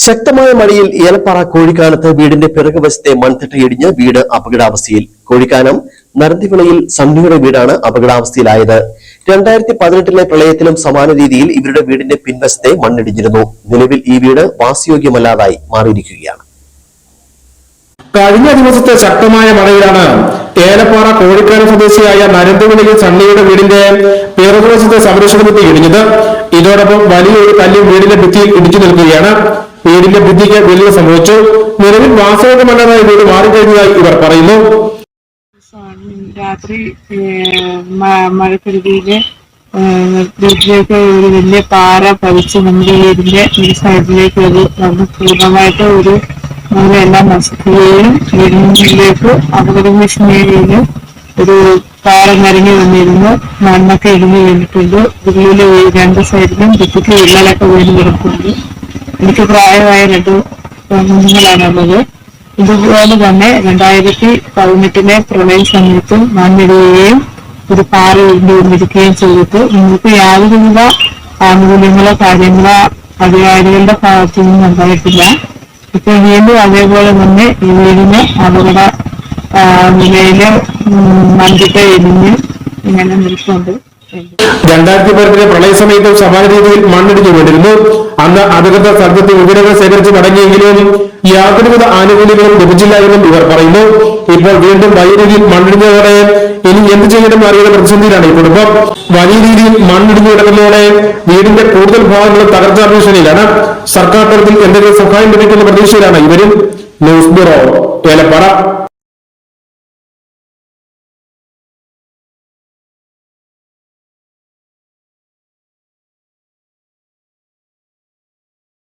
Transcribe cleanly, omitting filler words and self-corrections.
ശക്തമായ മഴയിൽ ഏലപ്പാറ കോഴിക്കാനത്ത് വീടിന്റെ പിറകുവശത്തെ മൺതിട്ടയിടിഞ്ഞ് വീട് അപകടാവസ്ഥയിൽ. കോഴിക്കാനം നരന്തിവിളയിൽ സണ്ണിയുടെ വീടാണ് അപകടാവസ്ഥയിലായത്. 2018 പ്രളയത്തിലും സമാന രീതിയിൽ ഇവരുടെ വീടിന്റെ പിൻവശത്തെ മണ്ണിടിഞ്ഞിരുന്നു. നിലവിൽ ഈ വീട് വാസയോഗ്യമല്ലാതായി മാറിയിരിക്കുകയാണ്. കഴിഞ്ഞ ദിവസത്തെ ശക്തമായ മഴയിലാണ് ഏലപ്പാറ കോഴിക്കാനം സ്വദേശിയായ നരന്തിവിളയിൽ സണ്ണിയുടെ വീടിന്റെ പിറകുവശത്തെ സംരക്ഷണഭിത്തി ഇടിഞ്ഞത്. ഇതോടൊപ്പം വലിയൊരു കല്ലും വീടിന്റെ ഭിത്തിയിൽ ഇടിച്ചു നിൽക്കുകയാണ്. വീടിന്റെ ഭിത്തിക്ക് വിള്ളൽ സംഭവിച്ചു. നിലവിൽ വാസയോഗ്യമല്ലാതായ വീട് മാറിക്കഴിഞ്ഞതായി ഇവർ പറയുന്നു. രാത്രി മഴക്കെടുതിയില് വീട്ടിലേക്ക് ഒരു വലിയ പാറ പതിച്ച് നമ്മുടെ വീടിന്റെ ഒരു സൈഡിലേക്ക് അത് വന്ന് പൂർണ്ണമായിട്ട് ഒരു മൂലയെല്ലാം നശിക്കുകയും വീടിലേക്ക് അപകട ഭീഷണിയില് ഒരു പാറ നിരങ്ങി വന്നിരുന്നു. മണ്ണൊക്കെ ഇടിഞ്ഞു വീണിട്ടുണ്ട്. വീടില് രണ്ട് സൈഡിലും ഭിത്തിക്ക് വിള്ളലൊക്കെ വീണ് കിടക്കുന്നുണ്ട്. എനിക്ക് പ്രായമായ 2 കുഞ്ഞുങ്ങളാണുള്ളത്. ഇതുപോലെ തന്നെ 2018 പ്രളയ സമയത്ത് മണ്ണിടുകയും ഒരു പാറ ഇടിക്കുകയും ചെയ്തിട്ട് നിങ്ങൾക്ക് യാതൊരുവിധ ആനുകൂല്യങ്ങളോ കാര്യങ്ങളോ അധികാരികളുടെ ഭാഗത്തു നിന്നും ഉണ്ടായിട്ടില്ല. ഇപ്പൊ വീണ്ടും അതേപോലെ തന്നെ ഈ വീടിന് അപകട നിലയില് മണ്ണിട്ട ഇടിഞ്ഞ് ഇങ്ങനെ നിൽക്കുന്നുണ്ട്. 2018 പ്രളയ സമയത്തും സമാന രീതിയിൽ മണ്ണിടിഞ്ഞു വീണിരുന്നു. അന്ന് അധികൃതർ സ്ഥലത്ത് വിവരങ്ങൾ ശേഖരിച്ച് മടങ്ങിയെങ്കിലും യാതൊരുവിധ ആനുകൂല്യങ്ങളും ലഭിച്ചില്ല എന്നും ഇവർ പറയുന്നു. ഇപ്പോൾ വീണ്ടും വലിയ രീതിയിൽ മണ്ണിടിഞ്ഞതോടെ ഇനി എന്ത് ചെയ്യണമെന്ന് അറിയുന്ന പ്രതിസന്ധിയിലാണ് ഈ കുടുംബം. വലിയ രീതിയിൽ മണ്ണിടിഞ്ഞു കിടക്കുന്നതോടെ വീടിന്റെ കൂടുതൽ ഭാഗങ്ങളും തകർച്ചാ ഭീഷണിയിലാണ്. സർക്കാർ തലത്തിൽ എന്തെങ്കിലും സഹായം ലഭിക്കുന്ന പ്രതീക്ഷയിലാണ് ഇവരും. News bureau, Elappara.